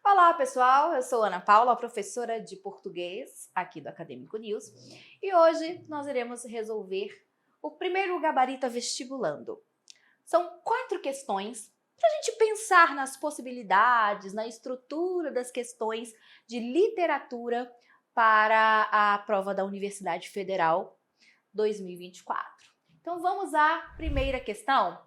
Olá, pessoal! Eu sou Ana Paula, professora de português aqui do Acadêmico News, e hoje nós iremos resolver o primeiro gabarito vestibulando. São 4 questões para a gente pensar nas possibilidades, na estrutura das questões de literatura para a prova da Universidade Federal 2024. Então vamos à primeira questão.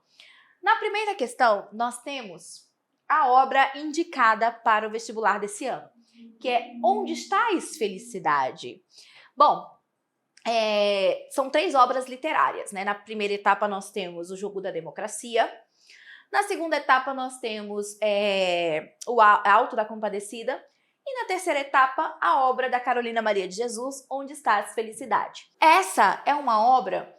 Na primeira questão, nós temos a obra indicada para o vestibular desse ano, que é Onde Estás, Felicidade? Bom, são 3 obras literárias, né? Na primeira etapa nós temos O Jogo da Democracia, na segunda etapa nós temos o Alto da Compadecida, e na terceira etapa a obra da Carolina Maria de Jesus, Onde Estás, Felicidade? Essa é uma obra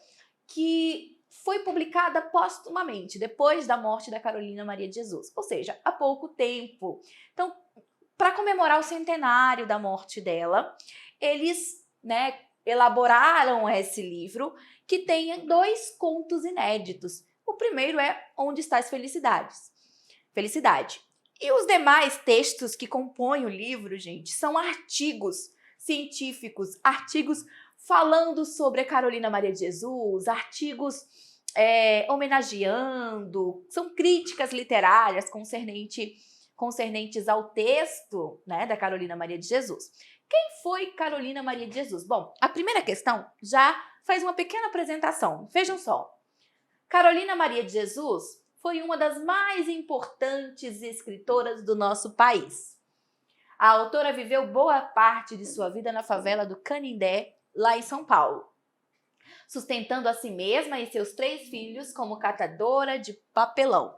que foi publicada póstumamente, depois da morte da Carolina Maria de Jesus, ou seja, há pouco tempo. Então, para comemorar o centenário da morte dela, eles, elaboraram esse livro que tem 2 contos inéditos. O primeiro é Onde Estás, Felicidade. E os demais textos que compõem o livro, gente, são artigos científicos, artigos falando sobre a Carolina Maria de Jesus, artigos homenageando, são críticas literárias concernentes ao texto, né, da Carolina Maria de Jesus. Quem foi Carolina Maria de Jesus? Bom, a primeira questão já faz uma pequena apresentação. Vejam só. Carolina Maria de Jesus foi uma das mais importantes escritoras do nosso país. A autora viveu boa parte de sua vida na favela do Canindé, lá em São Paulo, sustentando a si mesma e seus 3 filhos como catadora de papelão.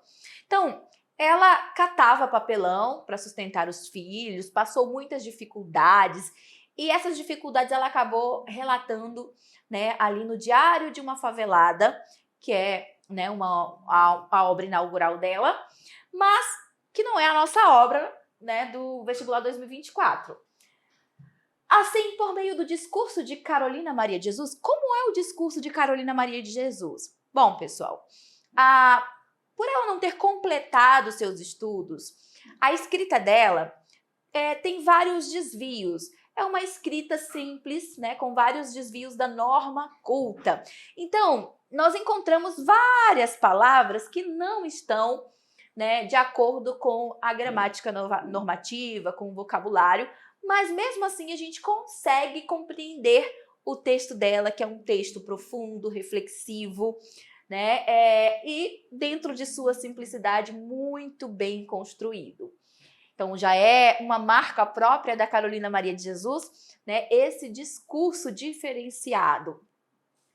Então, ela catava papelão para sustentar os filhos, passou muitas dificuldades, e essas dificuldades ela acabou relatando, né, ali no Diário de uma Favelada, que é, né, a obra inaugural dela, mas que não é a nossa obra, né, do vestibular 2024. Assim, por meio do discurso de Carolina Maria de Jesus, como é o discurso de Carolina Maria de Jesus? Bom, pessoal, por ela não ter completado seus estudos, a escrita dela tem vários desvios. É uma escrita simples, né, com vários desvios da norma culta. Então, nós encontramos várias palavras que não estão, né, de acordo com a gramática normativa, com o vocabulário, mas mesmo assim a gente consegue compreender o texto dela, que é um texto profundo, reflexivo, né, e dentro de sua simplicidade muito bem construído. Então já é uma marca própria da Carolina Maria de Jesus, né, esse discurso diferenciado,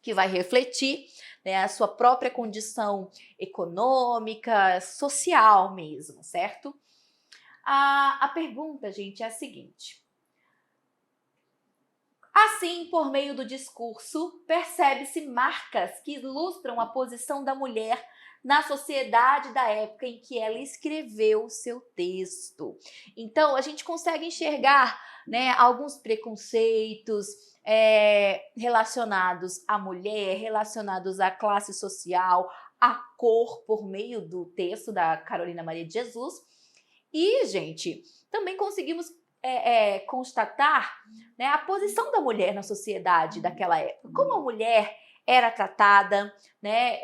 que vai refletir, né, a sua própria condição econômica, social mesmo, certo? A pergunta, gente, é a seguinte. Assim, por meio do discurso, percebe-se marcas que ilustram a posição da mulher na sociedade da época em que ela escreveu o seu texto. Então, a gente consegue enxergar, né, alguns preconceitos relacionados à mulher, relacionados à classe social, à cor, por meio do texto da Carolina Maria de Jesus. E, gente, também conseguimos constatar, né, a posição da mulher na sociedade daquela época. Como a mulher era tratada, né,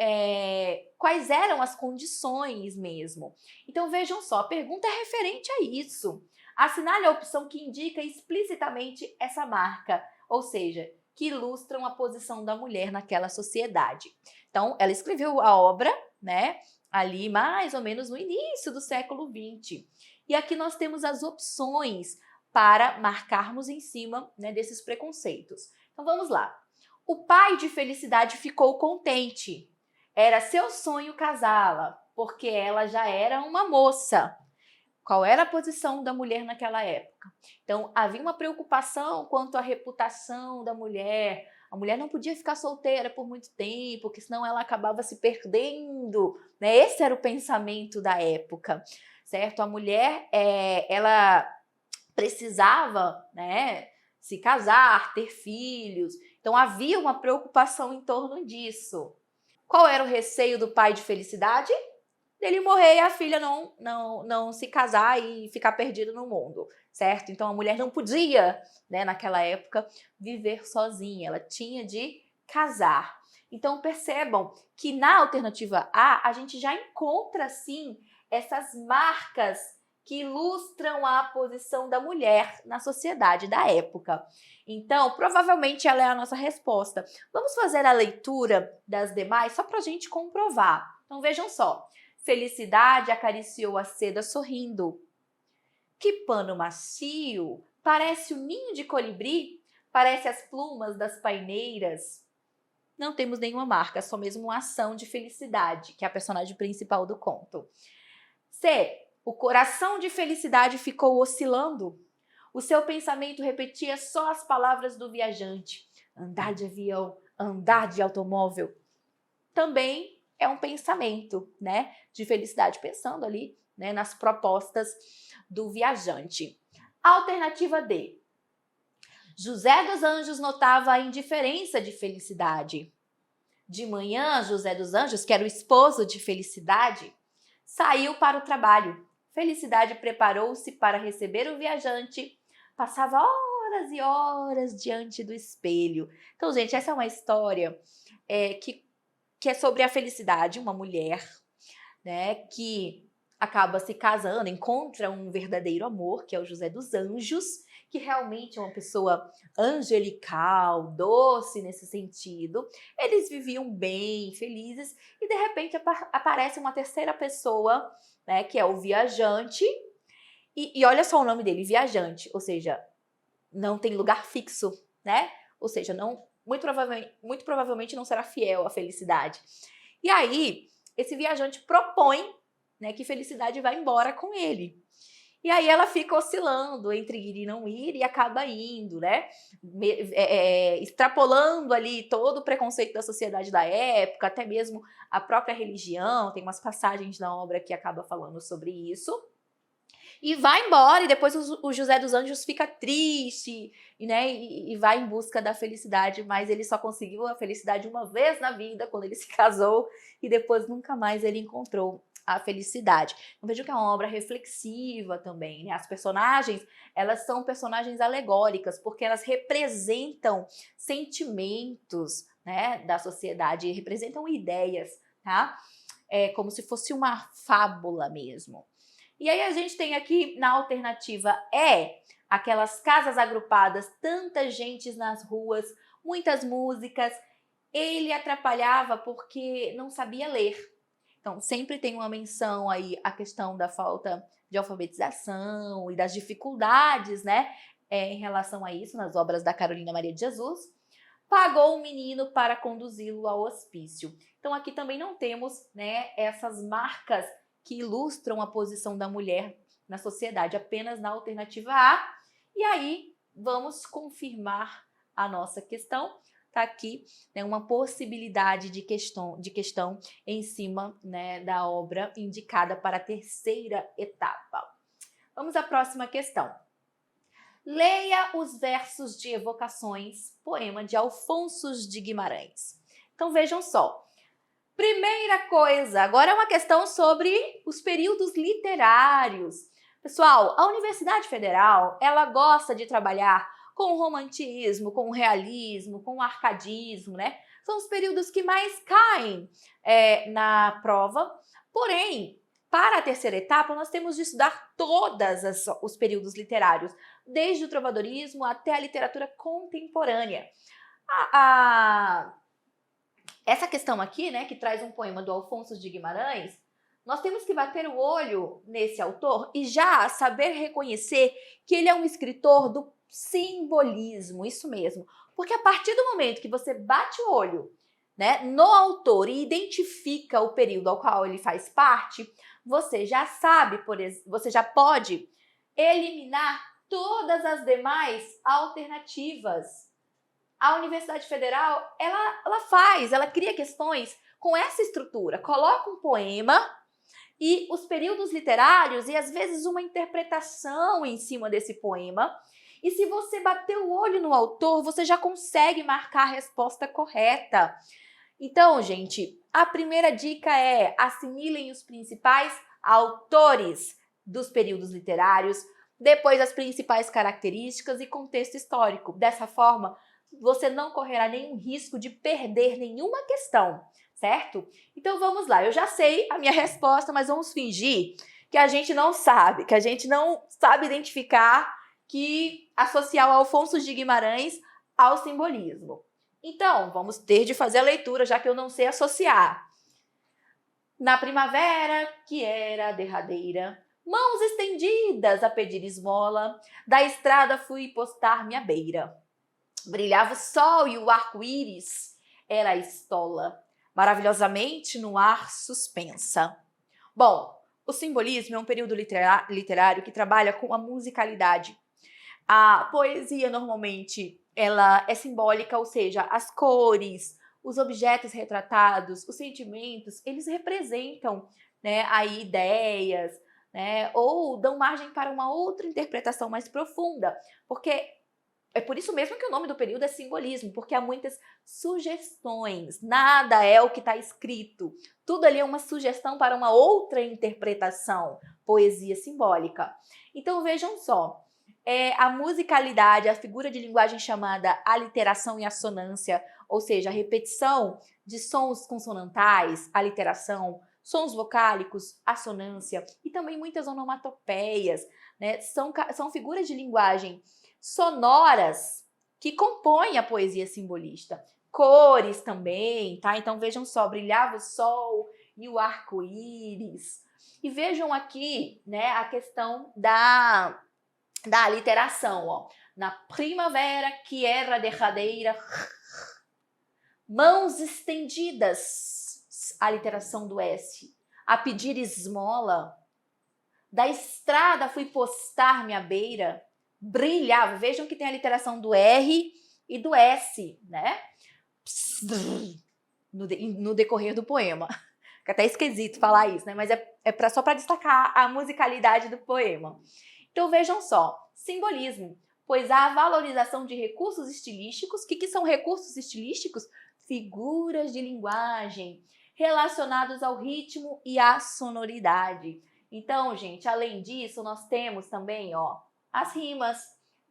quais eram as condições mesmo. Então, vejam só, a pergunta é referente a isso. Assinale a opção que indica explicitamente essa marca, ou seja, que ilustram a posição da mulher naquela sociedade. Então, ela escreveu a obra, né, ali mais ou menos no início do século XX. E aqui nós temos as opções para marcarmos em cima, né, desses preconceitos. Então vamos lá. O pai de Felicidade ficou contente. Era seu sonho casá-la, porque ela já era uma moça. Qual era a posição da mulher naquela época? Então havia uma preocupação quanto à reputação da mulher. A mulher não podia ficar solteira por muito tempo, porque senão ela acabava se perdendo, né? Esse era o pensamento da época, certo? A mulher, ela precisava, né, se casar, ter filhos. Então havia uma preocupação em torno disso. Qual era o receio do pai de Felicidade? Dele morrer e a filha não se casar e ficar perdida no mundo, certo? Então a mulher não podia, né, naquela época, viver sozinha, ela tinha de casar. Então percebam que na alternativa A, a gente já encontra, sim, essas marcas que ilustram a posição da mulher na sociedade da época. Então, provavelmente ela é a nossa resposta. Vamos fazer a leitura das demais só para a gente comprovar. Então vejam só. Felicidade acariciou a seda sorrindo. Que pano macio! Parece o ninho de colibri, parece as plumas das paineiras. Não temos nenhuma marca, só mesmo uma ação de Felicidade, que é a personagem principal do conto. C. O coração de Felicidade ficou oscilando. O seu pensamento repetia só as palavras do viajante. Andar de avião, andar de automóvel. Também é um pensamento, né, de Felicidade, pensando ali, né, nas propostas do viajante. Alternativa D. José dos Anjos notava a indiferença de Felicidade. De manhã, José dos Anjos, que era o esposo de Felicidade, saiu para o trabalho. Felicidade preparou-se para receber o viajante. Passava horas e horas diante do espelho. Então, gente, essa é uma história que é sobre a Felicidade, uma mulher, né, que acaba se casando, encontra um verdadeiro amor, que é o José dos Anjos, que realmente é uma pessoa angelical, doce nesse sentido. Eles viviam bem, felizes, e de repente aparece uma terceira pessoa, né, que é o viajante, e olha só o nome dele, viajante, ou seja, não tem lugar fixo, né? Ou seja, muito provavelmente não será fiel à Felicidade. E aí, esse viajante propõe, né, que Felicidade vá embora com ele. E aí ela fica oscilando entre ir e não ir e acaba indo, né? Extrapolando ali todo o preconceito da sociedade da época, até mesmo a própria religião. Tem umas passagens na obra que acaba falando sobre isso. E vai embora, e depois o José dos Anjos fica triste, né, e vai em busca da felicidade, mas ele só conseguiu a felicidade uma vez na vida, quando ele se casou, e depois nunca mais ele encontrou a felicidade. Então vejo que é uma obra reflexiva também, né? As personagens, elas são personagens alegóricas, porque elas representam sentimentos, né, da sociedade, representam ideias, tá? É como se fosse uma fábula mesmo. E aí a gente tem aqui na alternativa E, aquelas casas agrupadas, tanta gente nas ruas, muitas músicas. Ele atrapalhava porque não sabia ler. Então, sempre tem uma menção aí à questão da falta de alfabetização e das dificuldades, né, em relação a isso, nas obras da Carolina Maria de Jesus. Pagou o menino para conduzi-lo ao hospício. Então, aqui também não temos, né, essas marcas que ilustram a posição da mulher na sociedade, apenas na alternativa A. E aí, vamos confirmar a nossa questão. Está aqui, né, uma possibilidade de questão em cima, né, da obra indicada para a terceira etapa. Vamos à próxima questão. Leia os versos de Evocações, poema de Alfonso de Guimarães. Então vejam só. Primeira coisa, agora é uma questão sobre os períodos literários. Pessoal, a Universidade Federal, ela gosta de trabalhar com o romantismo, com o realismo, com o arcadismo, né? São os períodos que mais caem na prova. Porém, para a terceira etapa, nós temos de estudar todos os períodos literários, desde o trovadorismo até a literatura contemporânea. Essa questão aqui, né, que traz um poema do Alfonso de Guimarães, nós temos que bater o olho nesse autor e já saber reconhecer que ele é um escritor do simbolismo, isso mesmo. Porque a partir do momento que você bate o olho, né, no autor e identifica o período ao qual ele faz parte, você já sabe, você já pode eliminar todas as demais alternativas. A Universidade Federal, ela cria questões com essa estrutura, coloca um poema e os períodos literários e às vezes uma interpretação em cima desse poema. E se você bater o olho no autor, você já consegue marcar a resposta correta. Então, gente, a primeira dica é assimilem os principais autores dos períodos literários, depois as principais características e contexto histórico. Dessa forma, você não correrá nenhum risco de perder nenhuma questão, certo? Então vamos lá, eu já sei a minha resposta, mas vamos fingir que a gente não sabe, que a gente não sabe identificar que associar o Alfonso de Guimarães ao simbolismo. Então, vamos ter de fazer a leitura, já que eu não sei associar. Na primavera, que era a derradeira, mãos estendidas a pedir esmola, da estrada fui postar-me à beira. Brilhava o sol e o arco-íris era a estola, maravilhosamente no ar suspensa. Bom, o simbolismo é um período literário que trabalha com a musicalidade. A poesia, normalmente, ela é simbólica, ou seja, as cores, os objetos retratados, os sentimentos, eles representam, né, aí ideias, né, ou dão margem para uma outra interpretação mais profunda, porque é por isso mesmo que o nome do período é simbolismo, porque há muitas sugestões, nada é o que está escrito, tudo ali é uma sugestão para uma outra interpretação, poesia simbólica. Então vejam só, a musicalidade, a figura de linguagem chamada aliteração e assonância, ou seja, a repetição de sons consonantais, aliteração, sons vocálicos, assonância e também muitas onomatopeias, né? São figuras de linguagem sonoras que compõem a poesia simbolista. Cores também, tá? Então vejam só, brilhava o sol e o arco-íris. E vejam aqui, né, a questão da aliteração, ó. Na primavera, que era derradeira, mãos estendidas, a aliteração do S, a pedir esmola, da estrada fui postar-me à beira, brilhava, vejam que tem a literação do R e do S, né? No decorrer do poema. Fica até esquisito falar isso, né? Mas só para destacar a musicalidade do poema. Então vejam só, simbolismo, pois há a valorização de recursos estilísticos. O que são recursos estilísticos? Figuras de linguagem relacionados ao ritmo e à sonoridade. Então, gente, além disso, nós temos também, ó, as rimas,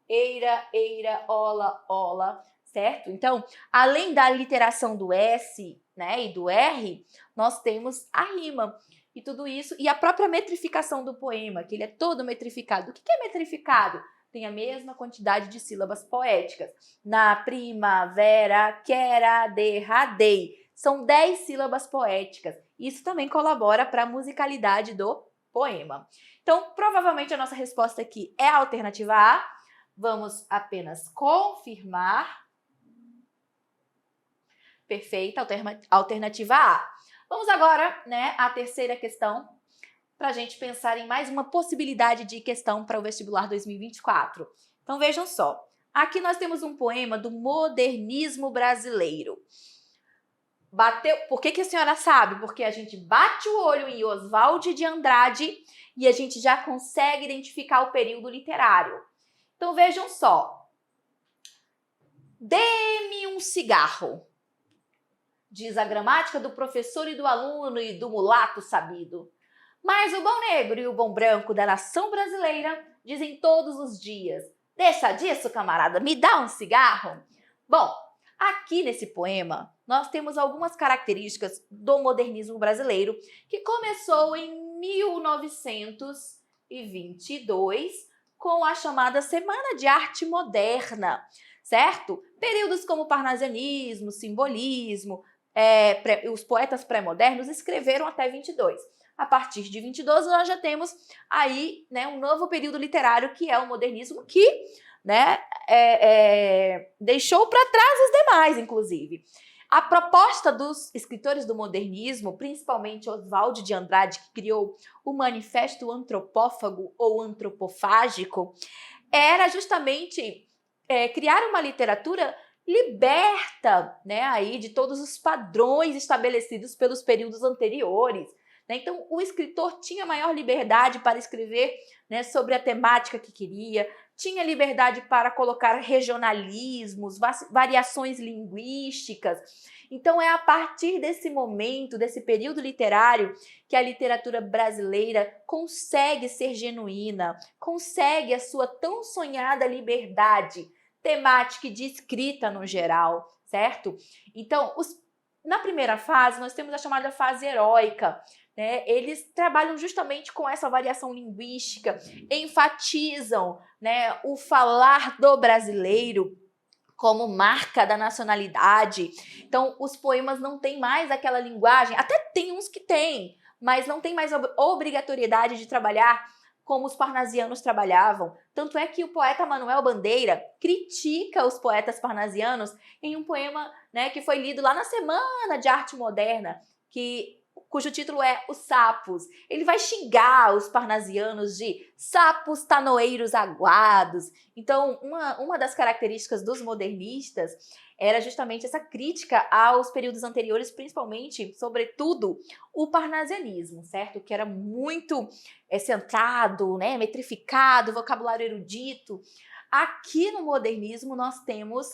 eira, eira, ola, ola, certo? Então, além da literação do S, né, e do R, nós temos a rima. E tudo isso, e a própria metrificação do poema, que ele é todo metrificado. O que é metrificado? Tem a mesma quantidade de sílabas poéticas. Na primavera, quera, derradei. São 10 sílabas poéticas. Isso também colabora para a musicalidade do poema. Então, provavelmente a nossa resposta aqui é a alternativa A. Vamos apenas confirmar. Perfeita, alternativa A. Vamos agora, né, à terceira questão, para a gente pensar em mais uma possibilidade de questão para o vestibular 2024. Então vejam só, aqui nós temos um poema do modernismo brasileiro. Bateu, por que a senhora sabe? Porque a gente bate o olho em Oswald de Andrade e a gente já consegue identificar o período literário. Então vejam só, dê-me um cigarro, diz a gramática do professor e do aluno e do mulato sabido. Mas o bom negro e o bom branco da nação brasileira dizem todos os dias: deixa disso, camarada, me dá um cigarro. Bom, aqui nesse poema nós temos algumas características do modernismo brasileiro que começou em 1922 com a chamada Semana de Arte Moderna, certo? Períodos como parnasianismo, simbolismo, os poetas pré-modernos escreveram até 22. A partir de 22 nós já temos aí, né, um novo período literário que é o modernismo, que, né, deixou para trás os demais, inclusive. A proposta dos escritores do modernismo, principalmente Oswald de Andrade, que criou o Manifesto Antropófago ou Antropofágico, era justamente criar uma literatura liberta, né, aí de todos os padrões estabelecidos pelos períodos anteriores. Né? Então, o escritor tinha maior liberdade para escrever, né, sobre a temática que queria, tinha liberdade para colocar regionalismos, variações linguísticas. Então é a partir desse momento, desse período literário, que a literatura brasileira consegue ser genuína, consegue a sua tão sonhada liberdade temática e de escrita no geral, certo? Então, na primeira fase, nós temos a chamada fase heróica, né? Eles trabalham justamente com essa variação linguística, enfatizam, né, o falar do brasileiro como marca da nacionalidade. Então, os poemas não têm mais aquela linguagem, até tem uns que têm, mas não tem mais obrigatoriedade de trabalhar como os parnasianos trabalhavam. Tanto é que o poeta Manuel Bandeira critica os poetas parnasianos em um poema, né, que foi lido lá na Semana de Arte Moderna, cujo título é Os Sapos. Ele vai xingar os parnasianos de sapos tanoeiros aguados. Então, uma das características dos modernistas era justamente essa crítica aos períodos anteriores, principalmente, sobretudo, o parnasianismo, certo? Que era muito centrado, né, metrificado, vocabulário erudito. Aqui no modernismo nós temos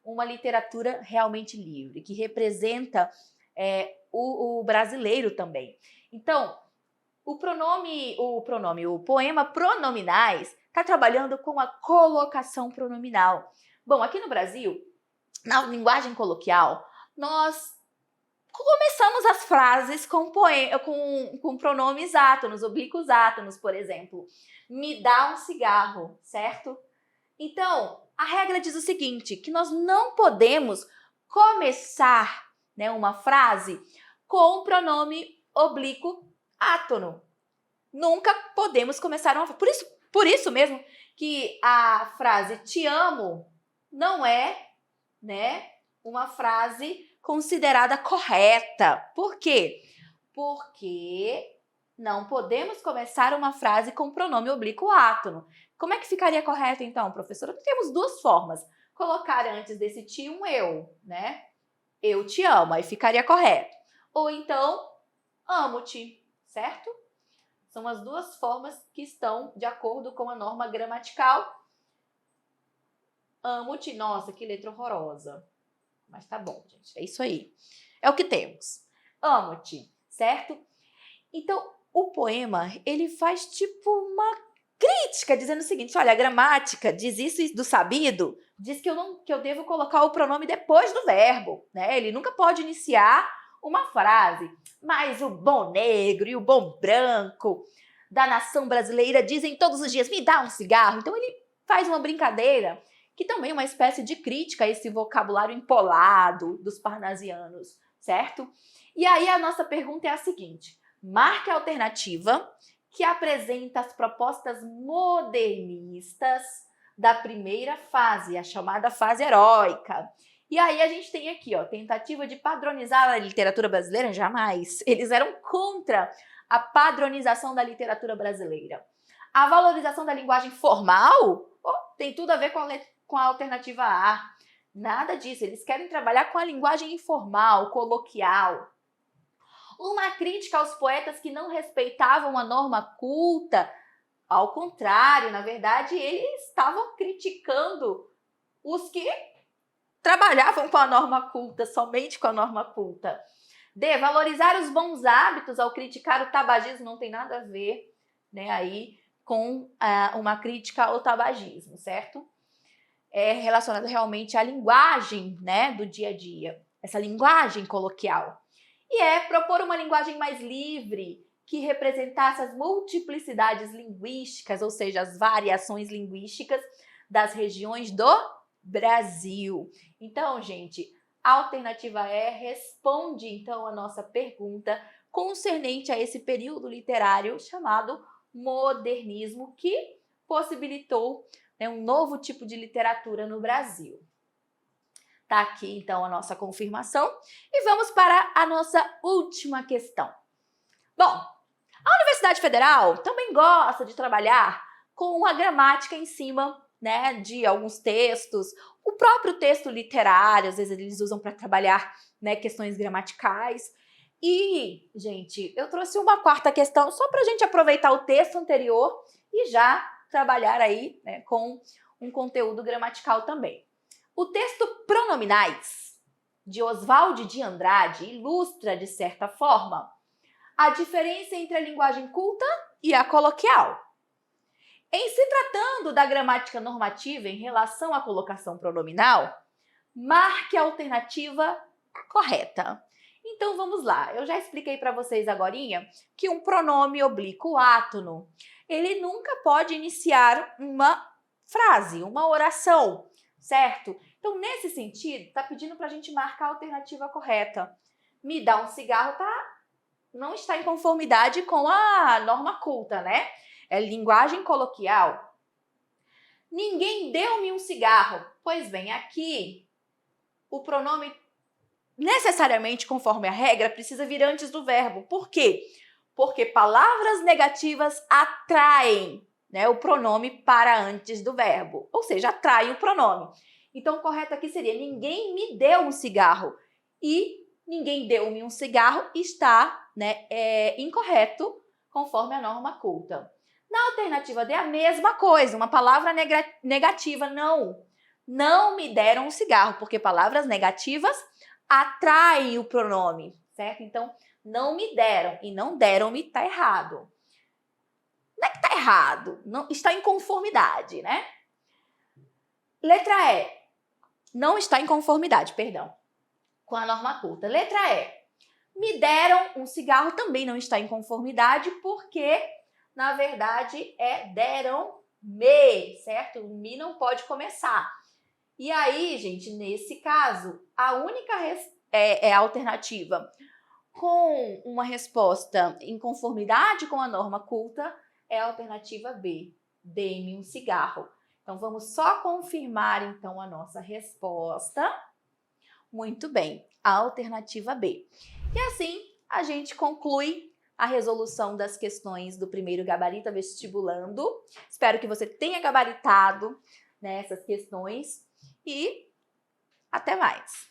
uma literatura realmente livre, que representa o brasileiro também. Então, o poema Pronominais está trabalhando com a colocação pronominal. Bom, aqui no Brasil, na linguagem coloquial, nós começamos as frases com pronomes átonos, oblíquos átonos, por exemplo. Me dá um cigarro, certo? Então, a regra diz o seguinte, que nós não podemos começar, né, uma frase com o pronome oblíquo átono. Nunca podemos começar uma frase. Por isso mesmo que a frase te amo não é, né, uma frase considerada correta. Por quê? Porque não podemos começar uma frase com pronome oblíquo átono. Como é que ficaria correto então, professora? Temos duas formas. Colocar antes desse te um eu, né? Eu te amo, aí ficaria correto. Ou então, amo-te, certo? São as duas formas que estão de acordo com a norma gramatical. Amo-te, nossa, que letra horrorosa. Mas tá bom, gente, é isso aí. É o que temos. Amo-te, certo? Então, o poema, ele faz tipo uma crítica, dizendo o seguinte, olha, a gramática diz isso do sabido, diz que eu devo colocar o pronome depois do verbo, né? Ele nunca pode iniciar uma frase, mas o bom negro e o bom branco da nação brasileira dizem todos os dias, me dá um cigarro. Então ele faz uma brincadeira, que também é uma espécie de crítica a esse vocabulário empolado dos parnasianos, certo? E aí a nossa pergunta é a seguinte, marque a alternativa que apresenta as propostas modernistas da primeira fase, a chamada fase heróica. E aí a gente tem aqui, ó, tentativa de padronizar a literatura brasileira? Jamais. Eles eram contra a padronização da literatura brasileira. A valorização da linguagem formal? Tem tudo a ver com a alternativa A. Nada disso, eles querem trabalhar com a linguagem informal, coloquial. Uma crítica aos poetas que não respeitavam a norma culta. Ao contrário, na verdade, eles estavam criticando os que trabalhavam com a norma culta, somente com a norma culta. D. Valorizar os bons hábitos ao criticar o tabagismo não tem nada a ver, né, aí com uma crítica ao tabagismo, certo? É relacionado realmente à linguagem, né, do dia a dia, essa linguagem coloquial. E é propor uma linguagem mais livre, que representasse as multiplicidades linguísticas, ou seja, as variações linguísticas das regiões do Brasil. Então, gente, a alternativa E responde, então, a nossa pergunta concernente a esse período literário chamado modernismo, que possibilitou, né, um novo tipo de literatura no Brasil. Tá aqui, então, a nossa confirmação. E vamos para a nossa última questão. Bom, a Universidade Federal também gosta de trabalhar com a gramática em cima, né, de alguns textos. O próprio texto literário, às vezes eles usam para trabalhar, né, questões gramaticais. E, gente, eu trouxe uma quarta questão só para a gente aproveitar o texto anterior e já trabalhar aí, né, com um conteúdo gramatical também. O texto Pronominais, de Oswald de Andrade, ilustra, de certa forma, a diferença entre a linguagem culta e a coloquial. Em se tratando da gramática normativa em relação à colocação pronominal, marque a alternativa correta. Então vamos lá, eu já expliquei para vocês agorinha que um pronome oblíquo átono, ele nunca pode iniciar uma frase, uma oração, certo? Então nesse sentido, tá pedindo para a gente marcar a alternativa correta. Me dá um cigarro, não está em conformidade com a norma culta, né? É linguagem coloquial. Ninguém deu-me um cigarro. Pois bem, aqui o pronome necessariamente, conforme a regra, precisa vir antes do verbo. Por quê? Porque palavras negativas atraem, né, o pronome para antes do verbo. Ou seja, atrai o pronome. Então, o correto aqui seria ninguém me deu um cigarro. E ninguém deu-me um cigarro está, né, incorreto, conforme a norma culta. Na alternativa D, a mesma coisa, uma palavra negativa, não. Não me deram um cigarro, porque palavras negativas atraem o pronome, certo? Então, não me deram e não deram-me está errado. Não é que está errado, não, está em conformidade, né? Letra E, não está em conformidade, perdão, com a norma culta. Letra E, me deram um cigarro, também não está em conformidade, porque, na verdade, deram-me, certo? O me não pode começar. E aí, gente, nesse caso, a única alternativa com uma resposta em conformidade com a norma culta é a alternativa B, dê-me um cigarro. Então, vamos só confirmar, então, a nossa resposta. Muito bem, a alternativa B. E assim, a gente conclui a resolução das questões do primeiro Gabarita Vestibulando. Espero que você tenha gabaritado, né, essas questões e até mais!